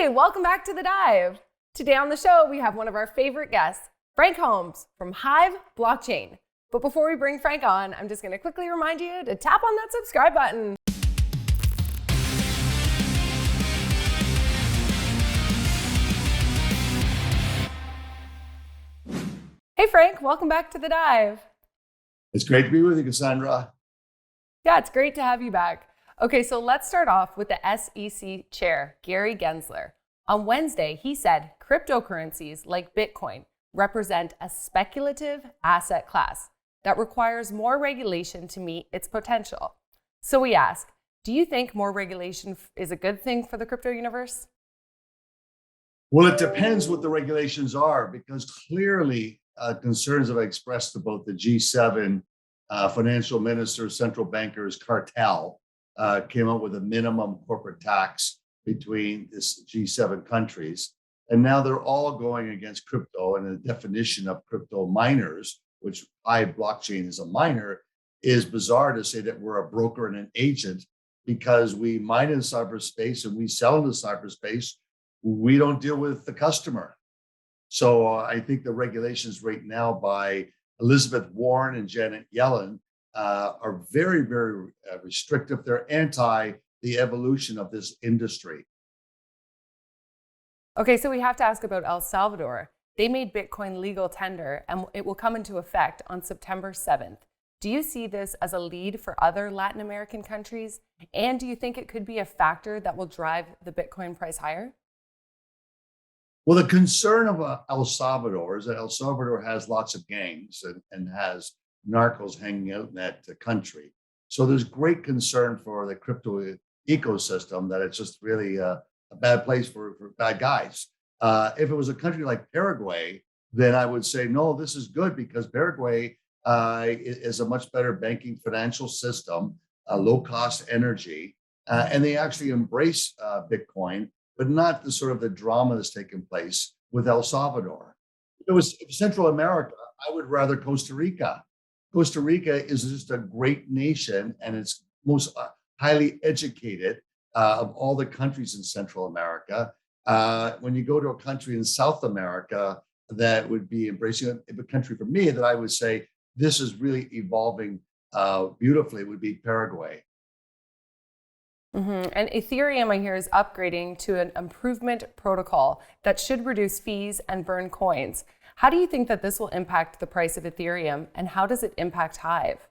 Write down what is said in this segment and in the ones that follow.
Hey, welcome back to The Dive. Today on the show, we have one of our favorite guests, Frank Holmes from Hive Blockchain. But before we bring Frank on, I'm just going to quickly remind you to tap on that subscribe button. Hey, Frank, welcome back to The Dive. It's great to be with you, Cassandra. Yeah, it's great to have you back. Okay, so let's start off with the SEC chair, Gary Gensler. On Wednesday, he said cryptocurrencies like Bitcoin represent a speculative asset class that requires more regulation to meet its potential. So we ask, do you think more regulation is a good thing for the crypto universe? Well, it depends what the regulations are, because clearly concerns have been expressed about the G7 financial ministers, central bankers cartel came up with a minimum corporate tax between this G7 countries. And now they're all going against crypto, and the definition of crypto miners, which Hive blockchain is a miner, is bizarre to say that we're a broker and an agent because we mine in cyberspace and we sell in the cyberspace. We don't deal with the customer. So I think the regulations right now by Elizabeth Warren and Janet Yellen are very, very restrictive. They're anti the evolution of this industry. Okay, so we have to ask about El Salvador. They made Bitcoin legal tender, and it will come into effect on September 7th. Do you see this as a lead for other Latin American countries? And do you think it could be a factor that will drive the Bitcoin price higher? Well, the concern of El Salvador is that El Salvador has lots of gangs and has narcos hanging out in that country. So there's great concern for the crypto ecosystem that it's just really a bad place for bad guys. If it was a country like Paraguay, then I would say, no, this is good because Paraguay is a much better banking financial system, low cost energy, and they actually embrace Bitcoin, but not the sort of the drama that's taken place with El Salvador. If it was Central America, I would rather Costa Rica. Costa Rica is just a great nation, and it's most highly educated of all the countries in Central America. When you go to a country in South America that would be embracing a country for me that I would say this is really evolving beautifully would be Paraguay. Mm-hmm. And Ethereum, I hear, is upgrading to an improvement protocol that should reduce fees and burn coins. How do you think that this will impact the price of Ethereum, and how does it impact Hive?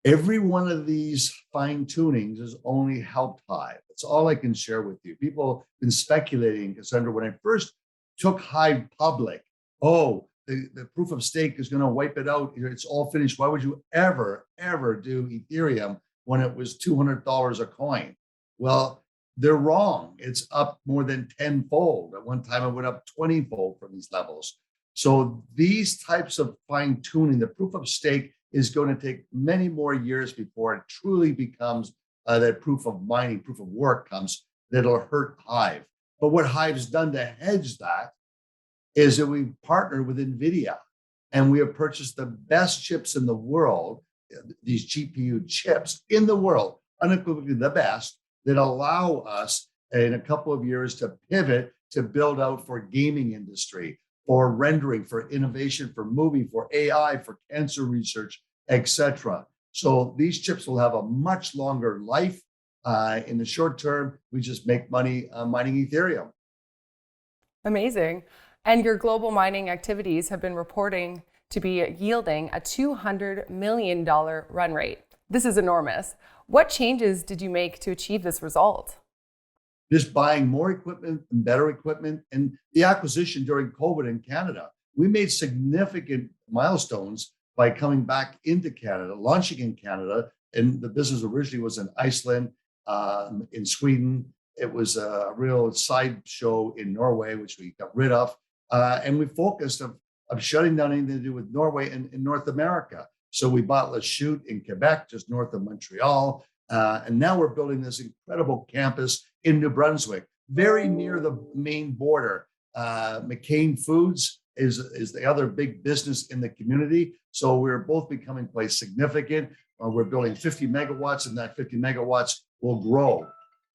Every one of these fine tunings has only helped Hive. That's all I can share with you. People have been speculating, Cassandra, when I first took Hive public, the proof of stake is going to wipe it out. It's all finished. Why would you ever do Ethereum when it was $200 a coin? Well, they're wrong. It's up more than tenfold. At one time, it went up 20-fold from these levels. So these types of fine tuning, the proof of stake is going to take many more years before it truly becomes that proof of mining, proof of work comes, that'll hurt Hive. But what Hive's done to hedge that is that we've partnered with NVIDIA, and we have purchased the best chips in the world, these GPU chips in the world, unequivocally the best, that allow us in a couple of years to pivot to build out for gaming industry, for rendering, for innovation, for movie, for AI, for cancer research, etc. So these chips will have a much longer life. In the short term, we just make money mining Ethereum. Amazing. And your global mining activities have been reporting to be yielding a $200 million run rate. This is enormous. What changes did you make to achieve this result? Just buying more equipment and better equipment, and the acquisition during COVID in Canada. We made significant milestones by coming back into Canada, launching in Canada. And the business originally was in Iceland, in Sweden. It was a real sideshow in Norway, which we got rid of. And we focused of shutting down anything to do with Norway and in North America. So we bought Lachute in Quebec, just north of Montreal. And now we're building this incredible campus in New Brunswick, very near the main border. McCain Foods is the other big business in the community. So we're both becoming quite significant. We're building 50 megawatts, and that 50 megawatts will grow.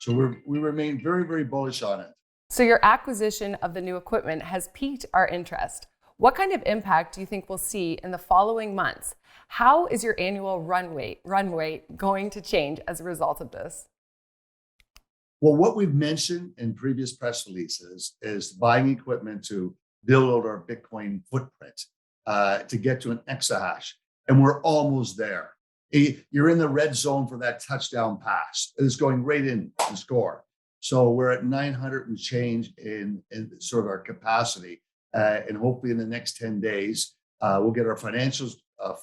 So we remain very, very bullish on it. So your acquisition of the new equipment has piqued our interest. What kind of impact do you think we'll see in the following months? How is your annual run rate going to change as a result of this? Well, what we've mentioned in previous press releases is buying equipment to build out our Bitcoin footprint to get to an exahash. And we're almost there. You're in the red zone for that touchdown pass. It's going right in to score. So we're at 900 and change in sort of our capacity. And hopefully in the next 10 days, we'll get our financials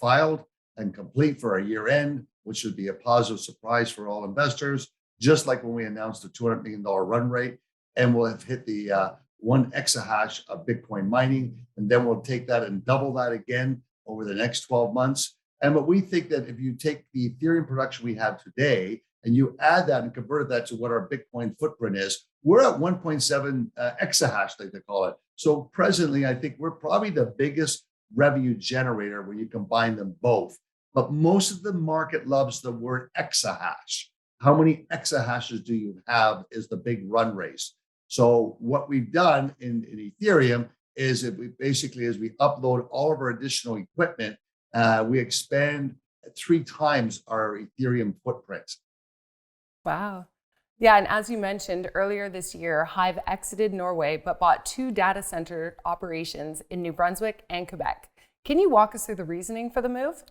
filed and complete for our year end, which would be a positive surprise for all investors, just like when we announced the $200 million run rate. And we'll have hit the 1 exahash of Bitcoin mining. And then we'll take that and double that again over the next 12 months. And but we think that if you take the Ethereum production we have today and you add that and convert that to what our Bitcoin footprint is, we're at 1.7 exahash, like they call it. So presently, I think we're probably the biggest revenue generator when you combine them both. But most of the market loves the word exahash. How many exahashes do you have is the big run race. So what we've done in Ethereum is that we basically, as we upload all of our additional equipment, we expand 3 times our Ethereum footprint. Wow. Yeah, and as you mentioned earlier this year, Hive exited Norway but bought 2 data center operations in New Brunswick and Quebec. Can you walk us through the reasoning for the move?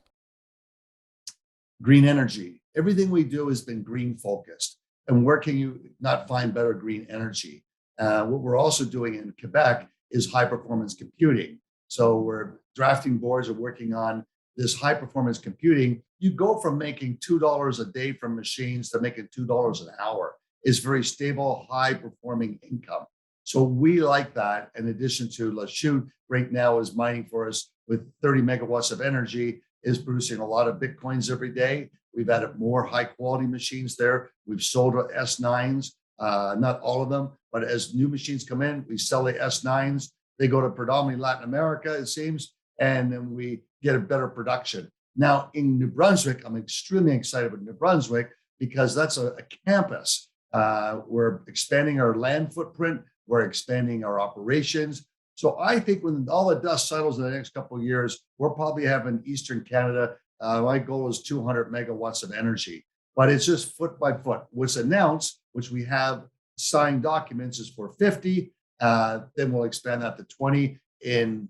Green energy. Everything we do has been green focused. And where can you not find better green energy? What we're also doing in Quebec is high performance computing. So we're drafting boards and working on this high performance computing. You go from making $2 a day from machines to making $2 an hour. It's very stable, high performing income. So we like that. In addition to Lachute right now is mining for us with 30 megawatts of energy, is producing a lot of Bitcoins every day. We've added more high quality machines there. We've sold our S9s, not all of them, but as new machines come in, we sell the S9s. They go to predominantly Latin America, it seems, and then we get a better production. Now in New Brunswick, I'm extremely excited about New Brunswick because that's a campus. We're expanding our land footprint. We're expanding our operations. So I think when all the dust settles in the next couple of years, we'll probably have in Eastern Canada. My goal is 200 megawatts of energy, but it's just foot by foot. What's announced, which we have signed documents, is for 50. Then we'll expand that to 20 in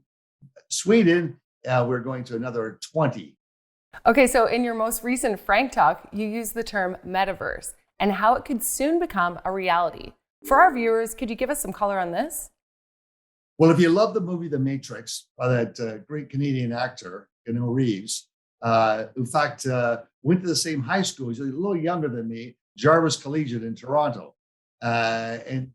Sweden. We're going to another 20. Okay, so in your most recent Frank Talk, you used the term metaverse and how it could soon become a reality. For our viewers, could you give us some color on this? Well, if you love the movie The Matrix by that great Canadian actor, Keanu Reeves, in fact, went to the same high school. He's a little younger than me, Jarvis Collegiate in Toronto. And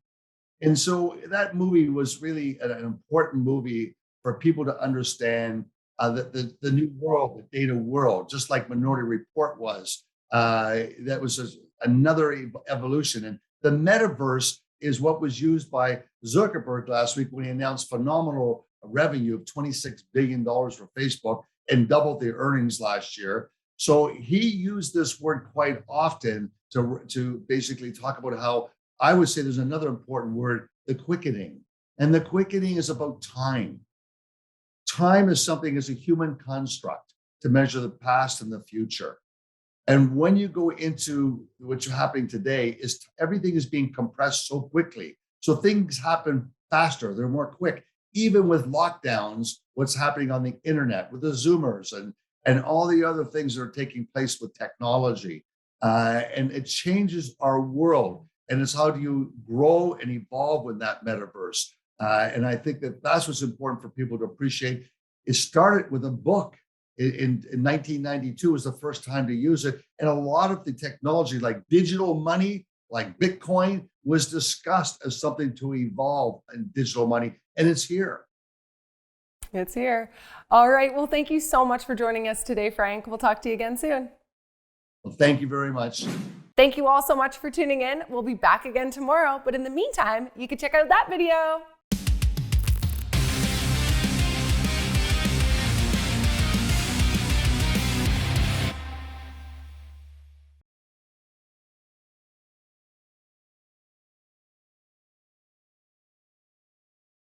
so that movie was really an important movie for people to understand the new world, the data world, just like Minority Report was. That was another evolution. And the metaverse is what was used by Zuckerberg last week when he announced phenomenal revenue of $26 billion for Facebook and doubled the earnings last year. So he used this word quite often to basically talk about how, I would say there's another important word, the quickening. And the quickening is about time. Time is something as a human construct to measure the past and the future. And when you go into what's happening today, is everything is being compressed so quickly. So things happen faster, they're more quick. Even with lockdowns, what's happening on the internet with the Zoomers and all the other things that are taking place with technology. And it changes our world. And it's how do you grow and evolve in that metaverse. And I think that that's what's important for people to appreciate. It started with a book. In 1992 was the first time to use it. And a lot of the technology like digital money, like Bitcoin, was discussed as something to evolve in digital money. And it's here. It's here. All right. Well, thank you so much for joining us today, Frank. We'll talk to you again soon. Well, thank you very much. Thank you all so much for tuning in. We'll be back again tomorrow. But in the meantime, you can check out that video.